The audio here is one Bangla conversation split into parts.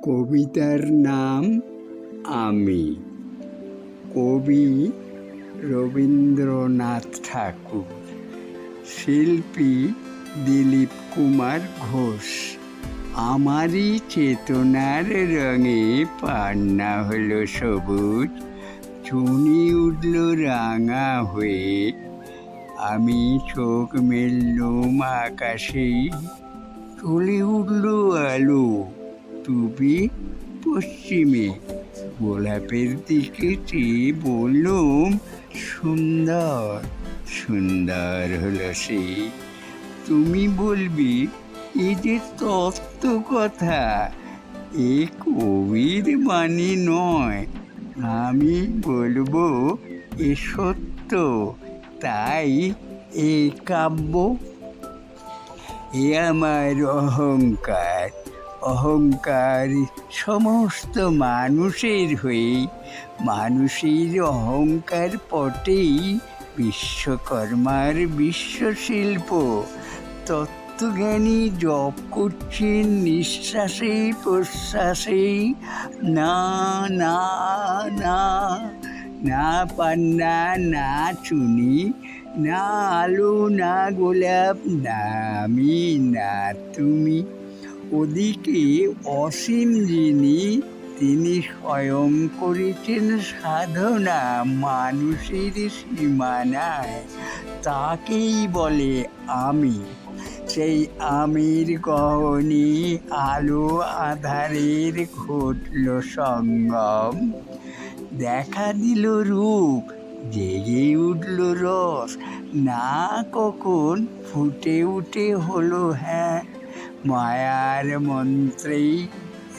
কবিতার নাম আমি। কবি রবীন্দ্রনাথ ঠাকুর, শিল্পী দিলীপ কুমার ঘোষ। আমারই চেতনার রঙে পান্না হলো সবুজ, চুনি উঠল রাঙা হয়ে। আমি চোখ মেললুম আকাশে, চলে উঠল আলো টুপি পশ্চিমে। গোলাপের দিকে চেয়ে বললুম, সুন্দর সুন্দর হলো সে। তুমি বলবি এ যে তত্ত্ব কথা, এ কবির বাণী নয়। আমি বলবো এ সত্য, তাই এ কাব্য। এ আমার অহংকার, অহংকার সমস্ত মানুষের হয়ে। মানুষের অহংকার পটেই বিশ্বকর্মার বিশ্বশিল্প। তত্ত্বজ্ঞানী জপ করছেন নিঃশ্বাসে প্রশ্বাসে। না না না, না পান্না, না চুনি, না আলো, না গোলাপ, না আমি, না তুমি। ওদিকে অসীম যিনি, তিনি স্বয়ং করেছেন সাধনা মানুষের সীমানায়। তাকেই বলে আমি। সেই আমির গহনে আলো আধারের ঘটল সঙ্গম। দেখা দিল রূপ, জেগে উঠল রস। না কখন ফুটে উঠে হলো হ্যাঁ, মায়ার মন্ত্রেই,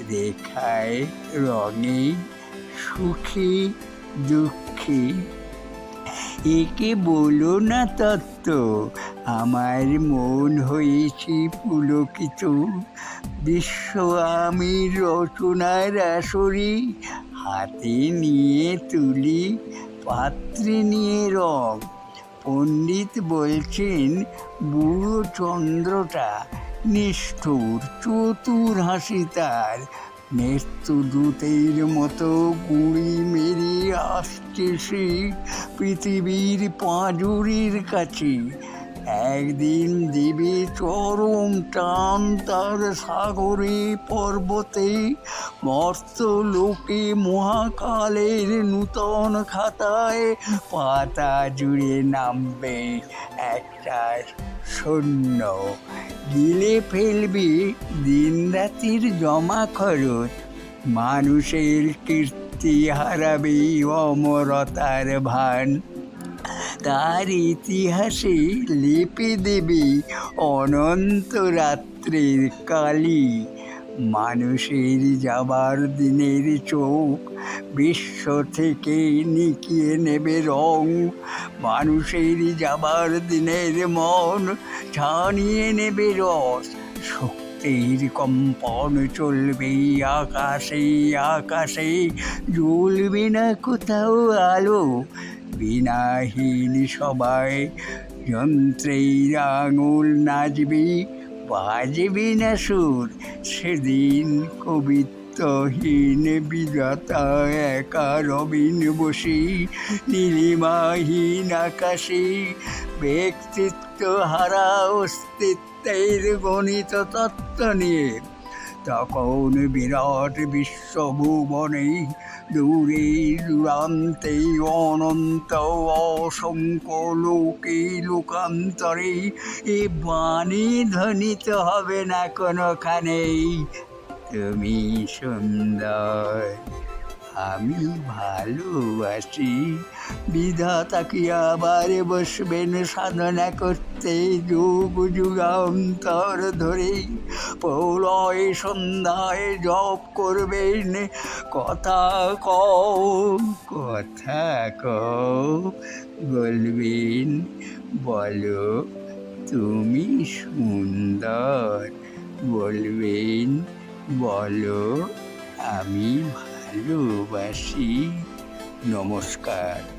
রেখায় রঙে, সুখে দুঃখে। একে বলো না তত্ত্ব, আমার মন হয়েছে পুলকিত। বিশ্ব আমি রচনার আসরে, হাতে নিয়ে তুলি, পাত্রে নিয়ে রং। পণ্ডিত বলছেন বুড়ো চন্দ্রটা নিষ্ঠুর, চতুর হাসি তার। মৃত্যুদূতের মতো গুঁড়ি মেরে আসছে সে পৃথিবীর পাঁজরের কাছে। একদিন দেবে চরম টান তার সাগরে পর্বতে। মর্ত্যলোকে মহাকালের নূতন খাতায় পাতা জুড়ে নামবে একটা শূন্য। গিলে ফেলবে দিন রাতির জমা খরচ। মানুষের কীর্তি হারাবে অমরতার ভান। তার ইতিহাসে লেপে দেবে অনন্ত রাত্রের কালি। মানুষের যাবার দিনের চোখ বিশ্ব থেকে নিকিয়ে নেবে রং। মানুষের যাবার দিনের মন ছানিয়ে নেবে রস। শক্তির কম্পন চলবে আকাশে আকাশে, জ্বলবে না কোথাও আলো। বিনাহীন সবাই যন্ত্রের আঙুল নাচবে, বাজবে না সুর। সেদিন কবিত্বহীন বিধাতা একা রবিন বসে নীলিমাহীন আকাশে। ব্যক্তিত্ব হারা অস্তিত্বের গণিত তত্ত্ব নিয়ে। তখন বিরাট বিশ্বভুবনে, দূরে দূরান্তে, অনন্ত অসংখ্য লোকে লোকান্তরে এ বাণী ধ্বনিত হবে না কোনোখানেই, তুমি সুন্দর, আমি ভালোবাসি। বিধাতাকে আবার বসবেন সাধনা করতে যুগ যুগান্তর ধরে। প্রলয় সন্ধ্যায় জপ করবেন, কথা কও, কথা কও। বলবেন, বলো তুমি সুন্দর। বলবেন, বলো আমি ভালোবাসি। নমস্কার।